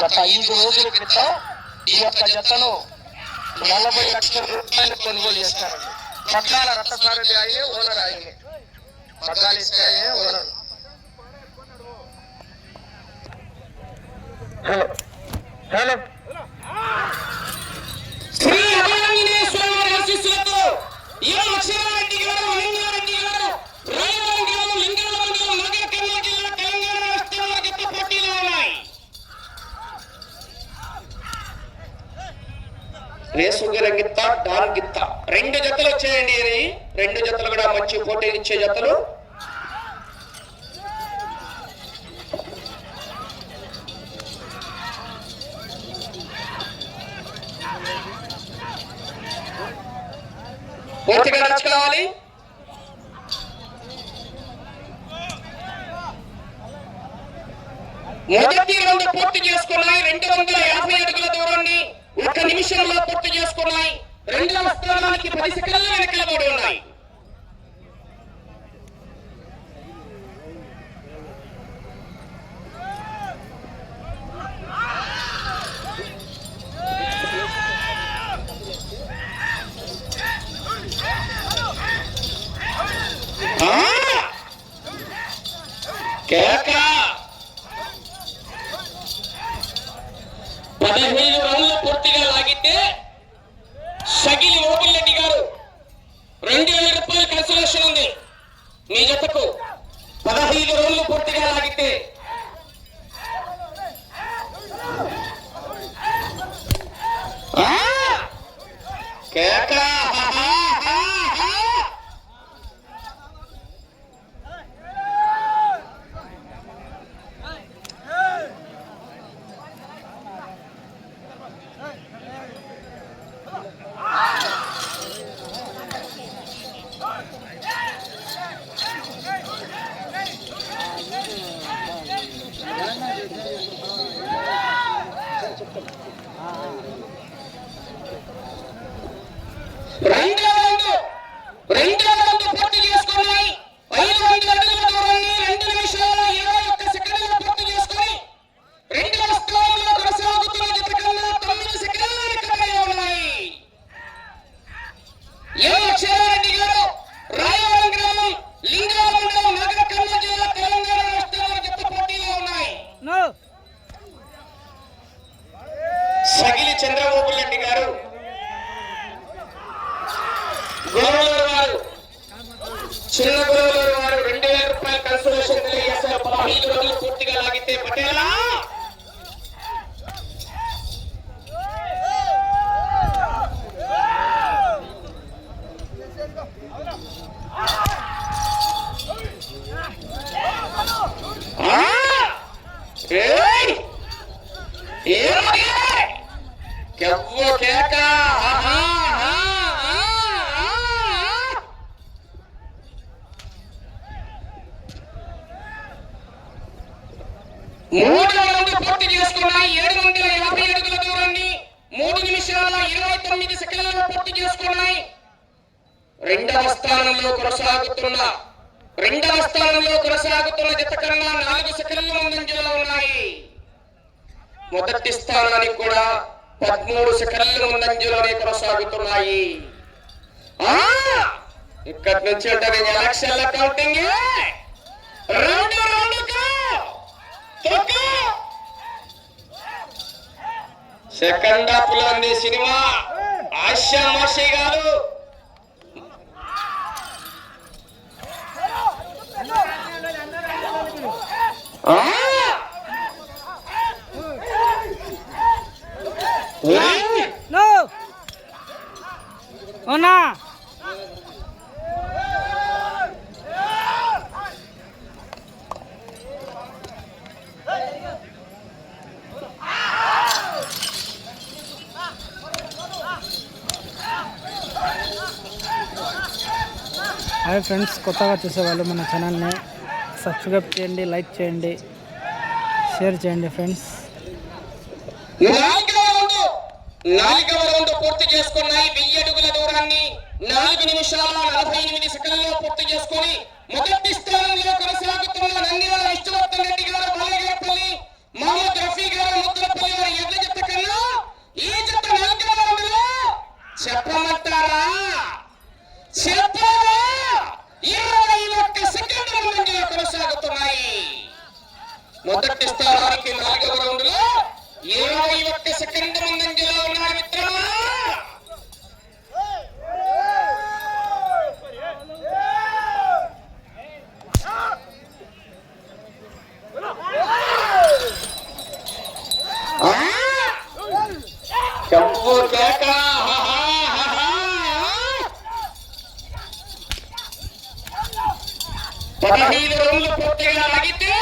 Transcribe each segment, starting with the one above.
గత 5 రోజుల క్రితం ఈ యొక్క జతను 40 లక్షల రూపాయలు కొనుగోలు చేస్తారండి. పట్టాల రథసారథి ఆయనే, ఓనర్ ఆయనే. పట్టాలు ఇస్తే ఆయనే owner. Hello hello Sri Abhayanjaneya Swamy వారి ఆశీస్సులతో ఈ లక్ష్మారెడ్డి గారు, లింగారెడ్డి గారు, రాయవరం గ్రామం, లింగాల మండలం, నగర కర్నూలు జిల్లా, తెలంగాణ రాష్ట్రంలో గత పోటీలో ఉన్నాయి. రేసుగిర గిత్త, డాన్ గిత్త 2 జతలు వచ్చాయండి. 2 జతలు కూడా మంచి పోటీలు ఇచ్చే జతలు. పూర్తిగా నచ్చుకోవాలి. మొదటి రౌండ్ పూర్తి చేసుకున్నాయి. 250 అడుగుల దూరాన్ని 1 నిమిషంలో పూర్తి చేసుకున్నాయి. 2వ స్థానానికి 10 సెకండ్ల వెనకబడి ఉన్నాయి. కేక 15 రౌండ్లు పూర్తిగా లాగితే షగిలి ఓపిరెడ్డి గారు 2000 రూపాయల కన్సలేషన్ ఉంది మీ జతకు. 15 రౌండ్లు పూర్తిగా లాగితే కేక రెండో రౌండ్ పూర్తి చేసుకున్నాయి. 500 అడుగుల దూరాన్ని 2 నిమిషాల 21 సెకండ్లలో పూర్తి చేసుకుని 2వ స్థానంలో కొనసాగుతున్న జత కన్నా 9 సెకండ్ల వెనకబడి ఉన్నాయి. లక్ష్మారెడ్డి గారు, రాయవరం గ్రామం, లింగాల మండలం, నగర కర్నూలు జిల్లా, తెలంగాణ రాష్ట్రంలో జత పోటీలో ఉన్నాయి. సగిలి చంద్రబాబు గారు, గురవలూరు వారు, చిన్న గురవలూరు వారు 2000 రూపాయల కన్సలేషన్ తెలియజేశారు. 15 రోజులు పూర్తిగా లాగితే పటేలా కేక 3వ రౌండ్ పూర్తి చేసుకున్నాయి. 750 అడుగుల దూరాన్ని 3 నిమిషాల 29 సెకండ్లలో పూర్తి చేసుకున్నాయి. 2వ స్థానంలో కొనసాగుతున్న జత కన్నా 4 సెకండ్ల ముందంజలో ఉన్నాయి. మొదటి స్థానానికి కూడా 13 సెకండ్ల ముందంజలోనే కొనసాగుతున్నాయి. ఇక్కడి నుంచి అంటే ఎలక్షన్ల కౌంటింగ్. సెకండ్ హాఫ్ లో ఉంది సినిమా. ఆశామాషి గారు అవునా హాయ్ ఫ్రెండ్స్, కొత్తగా చూసేవాళ్ళు మన ఛానల్ని సబ్స్క్రైబ్ చేయండి, లైక్ చేయండి, షేర్ చేయండి ఫ్రెండ్స్. నాలుగవ రౌండ్ పూర్తి చేసుకున్నాయి. 1000 అడుగుల దూరాన్ని 4 నిమిషాల 48 సెకండ్లలో పూర్తి చేసుకొని మొదటి స్థానంలో కొనసాగుతున్న నంద్యాల విష్ణువర్ధన్ రెడ్డి గారు బాలగేపల్లి, మహమ్మద్ రఫీ గారు ముద్రపల్లి వారి ఎడ్ల జత కన్నా ఈ జత 4వ రౌండ్లో చెప్పమంటారా? చెప్పారా? 21 సెకండ్ల ముందంజలో కొనసాగుతున్నాయి. మొదటి స్థానానికి 4వ రౌండ్లో 21 సెకండ్ ముందంజలో ఉన్నారు మిత్రమా. చెప్పు కేక 15 రౌండ్లు పూర్తిగా లాగితే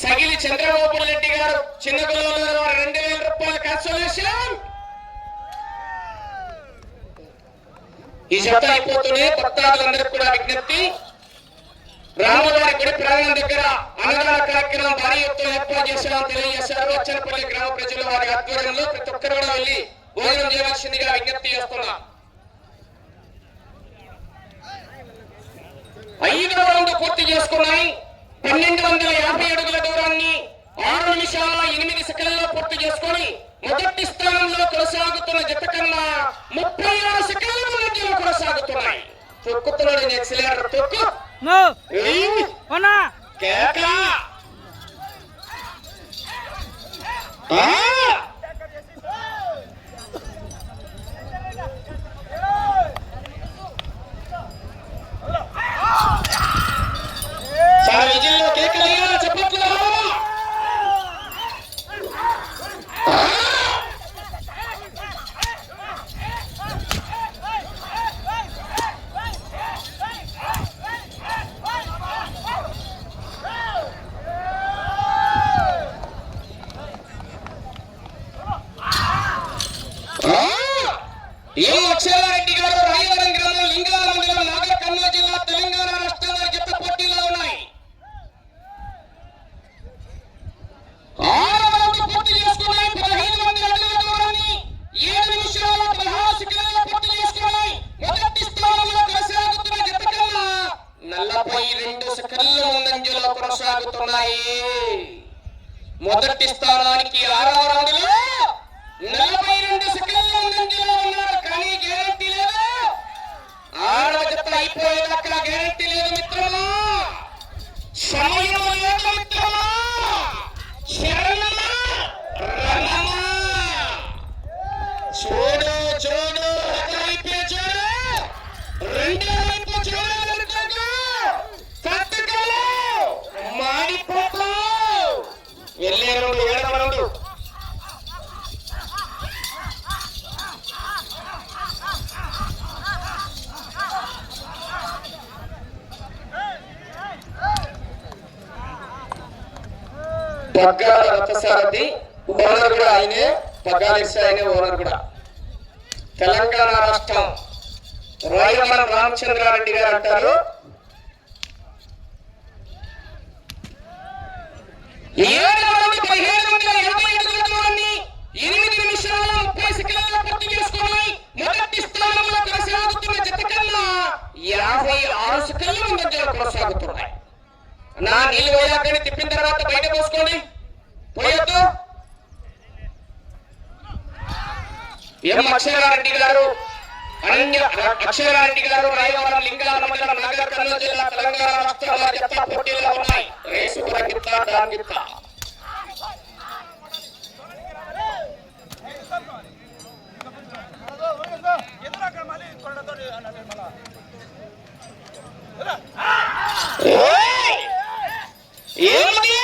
సగిలి చంద్రబాబు రెడ్డి గారు చిన్నగొల్లలో 2000 రూపాయల కన్సోలేషన్. ఈ జత అయిపోతూనే భక్తాదులందరికీ కూడా విజ్ఞప్తి, రామవారి గుడి ప్రాంగణం దగ్గర అన్నదాన కార్యక్రమం భారీ ఎత్తున ఏర్పాటు చేశామని తెలియజేశారు. అచ్చనపల్లి గ్రామ ప్రజలు వారి ఆధ్వర్యంలో ప్రతి ఒక్కరు కూడా వెళ్లి భోజనం చేయవలసిందిగా విజ్ఞప్తి చేస్తున్నా. 5వ రౌండ్ పూర్తి చేసుకున్నాయి. 1250 అడుగుల దూరాన్ని 6 నిమిషాల 8 సెకండ్లలో పూర్తి చేసుకొని మొదటి స్థానంలో కొనసాగుతున్న జత కన్నా 36 సెకండ్ల మధ్యలో కొనసాగుతున్నాయి. తొక్కుతున్నాడు ఎక్సలేటర్ తొక్కు చాలా విజయంలో కేకలయ్యా చెప్పట్లు. ఎం అక్షరారెడ్డి గారు రాయవరం గ్రామం లింగాల మండలం నాగర్ కర్నూలు జిల్లా తెలంగాణ రాష్ట్రం వారి జత పోటీలో ఉన్నాయి. 6వ రౌండ్ పూర్తి చేసుకున్నాయి. 1500 అడుగుల దూరాన్ని 7 నిమిషాల 16 సెకండ్లలో పూర్తి చేసుకున్నాయి. మొదటి స్థానంలో కొనసాగుతున్న జత కన్నా 42 సెకండ్ల ముందంజలో కొనసాగుతున్నాయి. మొదటి స్థానానికి 6వ రౌండ్లో 42 సెకండ్ల ముందంజలో ఉన్నారు. కానీ గ్యారెంటీ లేదు. 6వ జత అయిపోయేదాకా గ్యారెంటీ లేదు మిత్రమా. సమయం లేదు మిత్రమా. శరణమా రణమా చూడు చూడు ఒకవైపే చూడు, రెండో వైపు చూడాలనుకోకు. కట్టుకోలు మాడిపోకు. వెళ్ళే రౌండ్ 7వ రౌండ్. పగ్గాల రథసారథి ఓనర్ కూడా ఆయనే, పగ్గాలేసి ఆయనే ఓనర్ కూడా. తెలంగాణ రాష్ట్రం రాయవరం రామచంద్రారెడ్డి గారు అంటారు. 1780 అడుగుల దూరాన్ని 8 నిమిషాల 30 సెకండ్లలో పూర్తి చేసుకున్నాయి. మొదటి స్థానంలో కొనసాగుతున్న జత కన్నా 56 సెకండ్ల ముందంజలో కొనసాగుతున్నాయి. నా నీళ్ళు పోయాకని తిప్పిన తర్వాత బయట పోసుకోండి, పోయొద్దు. ఎం అక్షరారెడ్డి గారు అక్షరారెడ్డి గారు రాయవరం లింగాల మండలం నాగర్ కర్నూలు జిల్లా తెలంగాణ రాష్ట్రం వారి జత పోటీలో ఉన్నాయి. రేసు గిత్త దాన్ గిత్త. ఏమిటి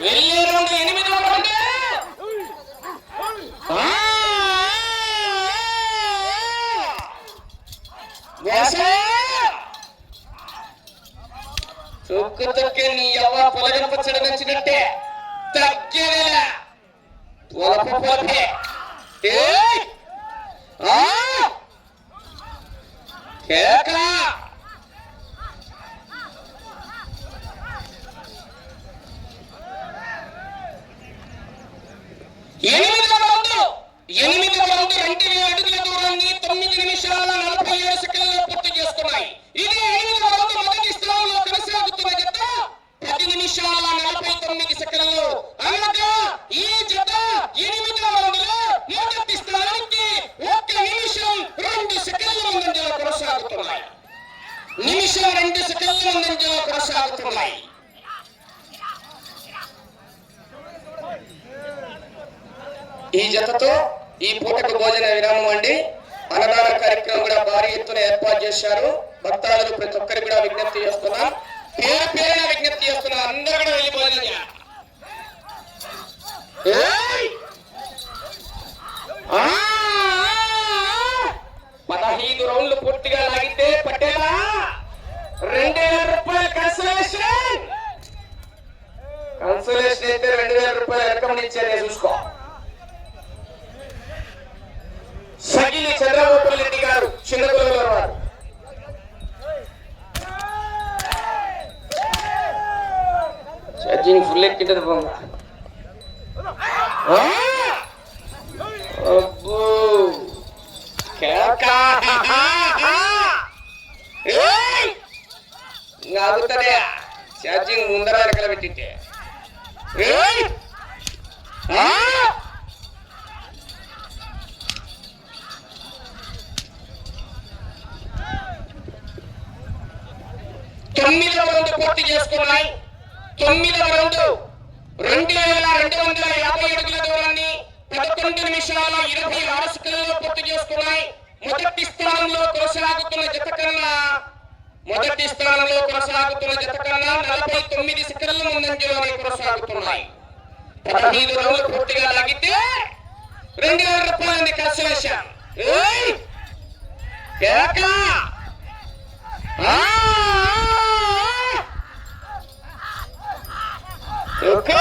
వెళ్ళే రౌండ్ 8వ రౌండ్. తొక్కు తొక్కే నీ అవ్వ పొలగనపచ్చడం వచ్చినట్టే తగ్గేలా పొలపు పొలపే. కేక ఈ జతతో ఈ పూటకు భోజన విరామం అండి. అన్నదాన కార్యక్రమం కూడా భారీ ఎత్తున ఏర్పాటు చేశారు. భక్తాదులు ప్రతి ఒక్కరికి కూడా విజ్ఞప్తి చేస్తున్నాం, పేరు పేరున విజ్ఞప్తి చేస్తున్నాం, అందరూ కూడా వెళ్ళి భోజనం చేయాలి. 15 రౌండ్లు పూర్తిగా లాగితే పట్టేలా 2000 రూపాయల కన్సలేషన్ అయితే 2000 రూపాయలు రకం ఇచ్చారే చూసుకో. సగిలి చంద్రబాబు రెడ్డి గారు చిన్నగొల్లూరు వారు. ఛార్జింగ్ ఫుల్ ఎక్కింటది బొమ్మ. అబ్బో ఆగుతాడే ఛార్జింగ్ ముందర వెనకల పెట్టింటే. తొమ్మిదవ రౌండ్ పూర్తి చేసుకున్నాయి. 9వ రౌండ్ 2250 అడుగుల దూరాన్ని 11 నిమిషాల 26 సెకన్లలో పూర్తి చేసుకున్నాయి. మొదటి స్థానంలో కొనసాగుతున్న జత కన్నా 49 సెకన్ల ముందంజలోనే కొనసాగుతున్నాయి. 15 రౌండ్లు పూర్తిగా లాగితే 2000 రూపాయలని కన్సలేషన్. ఓకే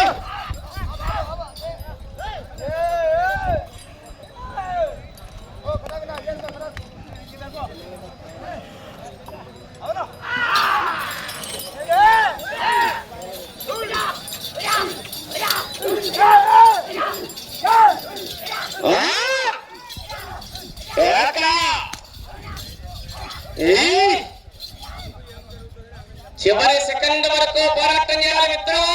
చివరి సెకండ్ వరకు పోరాటం చేయాలి మిత్రం.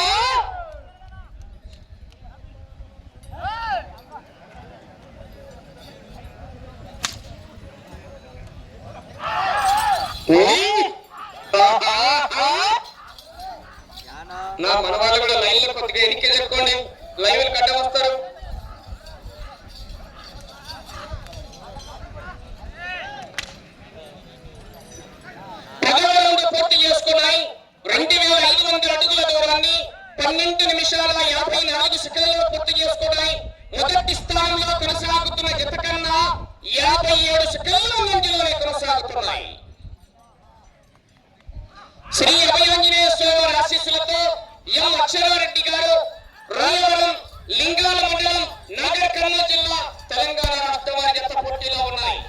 నా మనవాళ్ళు కూడా లైన్ లో కొద్దిగా ఎన్నిక చెప్పుకోండి, లైవ్ కట్ట వస్తారు. పూర్తి చేసుకున్నాయి. 2500 అడుగుల దూరాన్ని 12 నిమిషాల 54 సెకండ్లలో పూర్తి చేసుకున్నాయి. మొదటి స్థానంలో కొనసాగుతున్న జత కన్నా 57 సెకండ్ల ముందులోనే కొనసాగుతున్నాయి. శ్రీ అభయాంజనేయ స్వామి ఆశీస్సులతో ఎం అక్షరారెడ్డి గారు, రాయవరం, లింగాల మండలం, నాగర్ కర్నూలు జిల్లా, తెలంగాణ రాష్ట్రం వారి జత పోటీలో ఉన్నాయి.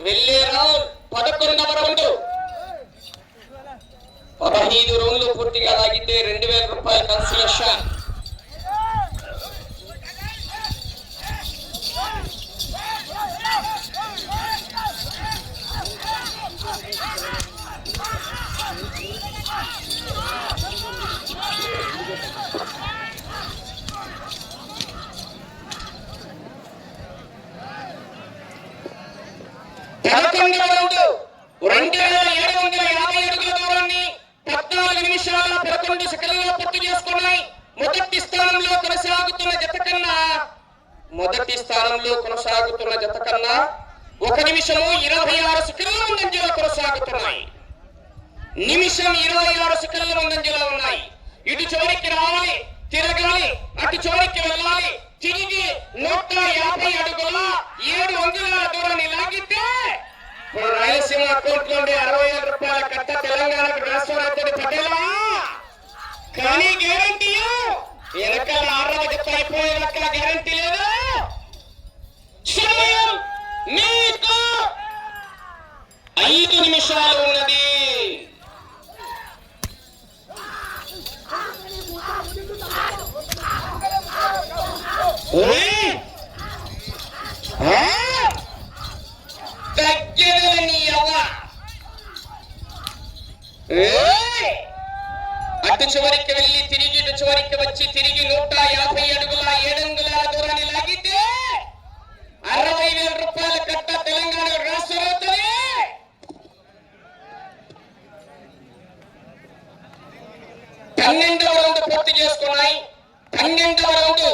వెళ్ళే రౌండ్ 11వ రౌండ్. 15 రౌండ్లు పూర్తిగా లాగితే 2000 రూపాయల కన్సలేషన్. రౌండ్ 2750 అడుగుల దూరాన్ని 14 నిమిషాల 11 సెకండ్లలో పూర్తి చేసుకున్నాయి. మొదటి స్థానంలో కొనసాగుతున్న జత కన్నా 1 నిమిషము 26 సెకండ్ల ముందంజలో కొనసాగుతున్నాయి. నిమిషం 26 సెకండ్ల ముందంజలో ఉన్నాయి. ఇటు చివరికి రావాలి, తిరగాలి, అటు చివరికి వెళ్ళాలి, తిరిగి 150 అడుగుల 7 అంగుళాల దూరాన్ని లాగితే రాయలసీమ అకౌంట్ నుండి 60,000 రూపాయల కట్ట తెలంగాణకు ట్రాన్స్ఫర్ అవుతుంది. పటేలా కానీ గ్యారంటీ వెనకాల 6వ జత అయిపోయే లెక్కల గ్యారంటీ లేదు. సమయం మీకు 5 నిమిషాలు ఉన్నది. అటు చివరికి వెళ్లి తిరిగి ఇటు చివరికి వచ్చి తిరిగి 150 అడుగుల 7 అంగుళాల దూరాన్ని లాగితే 60,000 రూపాయల కట్ట తెలంగాణ రాష్ట్రంలో 12వ రౌండ్ పూర్తి చేసుకున్నాయి. 12వ రౌండ్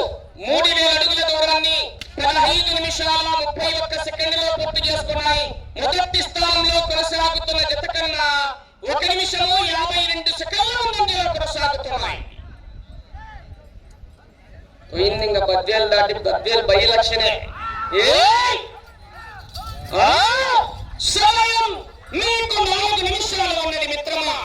3,000 అడుగుల దూరాన్ని 15 నిమిషాల 31 సెకండ్లలో పూర్తి చేసుకున్నాయి. మొదటి స్థానంలో కొనసాగుతున్న జత కన్నా 1 నిమిషము 52 సెకండ్ల ముందంజలో కొనసాగుతున్నాయి. పోయింది బద్యాలు దాటి బద్యాలు బయ లక్షణే. సమయం మీకు 4 నిమిషాలు ఉన్నది మిత్రమా.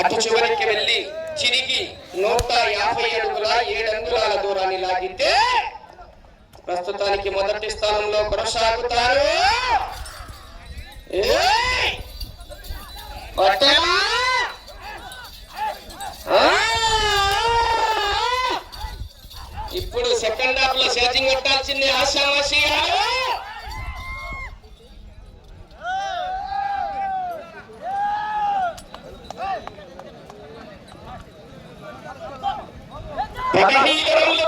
అటు చివరికి వెళ్ళి తిరిగి 150 అడుగుల 7 అంగుళాల దూరాన్ని లాగితే ప్రస్తుతానికి మొదటి స్థానంలో కొనసాగుతారు. ఇప్పుడు సెకండ్ హాఫ్ లో ఛార్జింగ్ కొట్టాల్సింది ఆశామాషి.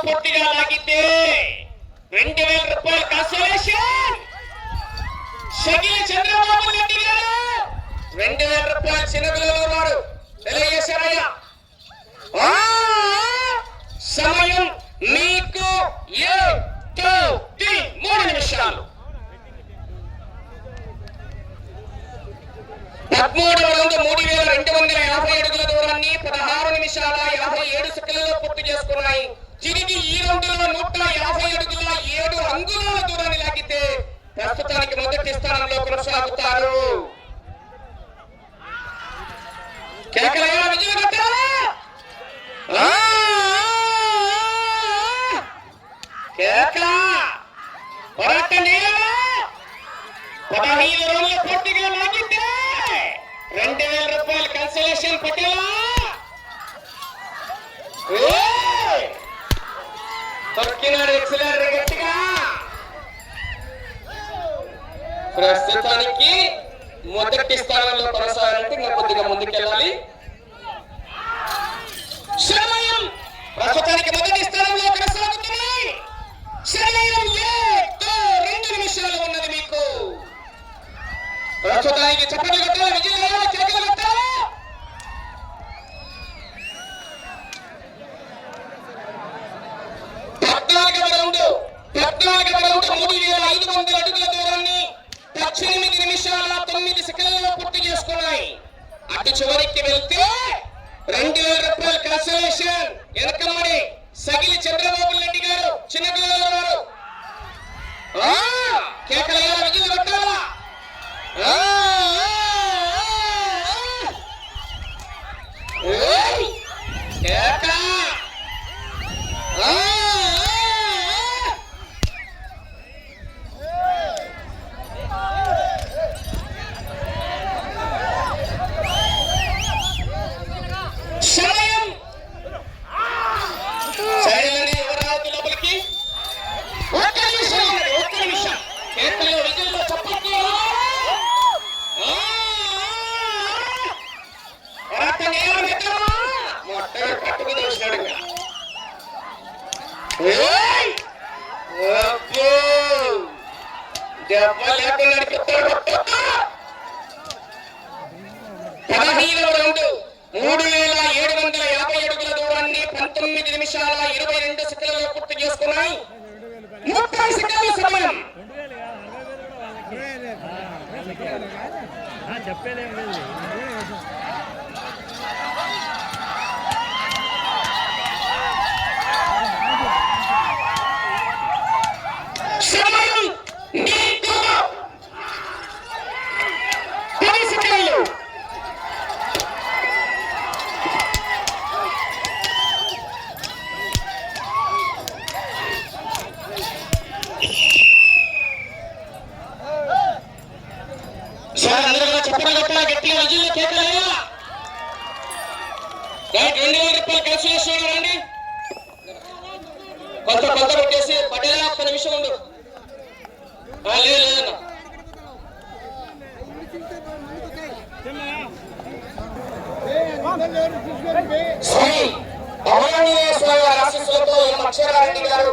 పూర్తిగా లాగితే 2,000 రూపాయలు కాన్సలేషన్. సగిలి చంద్రబాబు రెడ్డి గారు 2,000 రూపాయలు చిన్నపిల్లలు ఉన్నారు తెలియజేశారయ్యా. సమయం మీకు 3 నిమిషాలు. 13వ రౌండ్ 3,250 అడుగుల దూరాన్ని 16 నిమిషాల 57 సెకండ్లలో పూర్తి చేసుకున్నాయి. తిరిగి ఈ రౌండ్ లో 150 అడుగుల 7 అంగుళాల దూరాన్ని లాగితే ప్రస్తుతానికి మొదటి స్థానంలో కొనసాగుతారు. కేకలయ్య విజయగట్ట. కేక పోరాట నీళ్ళ 15 రౌండ్ల పూర్తిగా లాగితే 2,000 రూపాయలు కన్సలేషన్ పటేలా. తొక్కినాడు ఎక్సలెంట్ గట్టిగా. ప్రస్తుతానికి మొదటి స్థానంలో కొనసాగాలంటే ఇంకా కొద్దిగా ముందుకెళ్ళాలి. సమయం ప్రస్తుతానికి మొదటి స్థానంలో కొనసాగుతున్నాయి. సమయం 2 నిమిషాలు ఉన్నది మీకు. ప్రస్తుతానికి చప్పట్లు కొట్టాలి, విజయనగరం కేకలు కొట్టాలి. పద్నాలుగవ రౌండ్ 3,500 అడుగుల దూరాన్ని 18 నిమిషాల 9 సెకండ్లలో పూర్తి చేసుకున్నాయి. అటు చివరికి వెళ్తే 2,000 రూపాయల కన్సలేషన్. వెనకమ్మడి సగిలి చంద్రబాబు రెడ్డి గారు చిన్నపిల్లలు ఉన్నారు. కేకలయ్య విజయలు కొట్టాలా. కొంత పెట్టేసి పడేలా ఒక్క నిమిషం ఉండు. లేదన్నా అవలంబీయ స్వామి వారి ఆశీస్సులతో ఎం అక్షరారెడ్డి గారు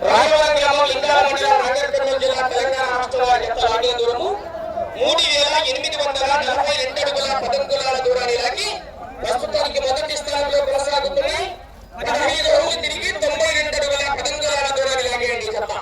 రాయవరం గ్రామం లింగాల మండలం రంగారెడ్డి జిల్లా తెలంగాణ రాష్ట్రం వారి యొక్క లాగిన దూరము 3842 అడుగుల 10 అంగుళాల దూరాన్ని లాగి ప్రస్తుతానికి మొదటి స్థానంలో కొనసాగుతున్నాయి. 15 రోజులు తిరిగి 92 అడుగుల 10 అంగుళాల దూరాన్ని లాగేయండి చెప్తా.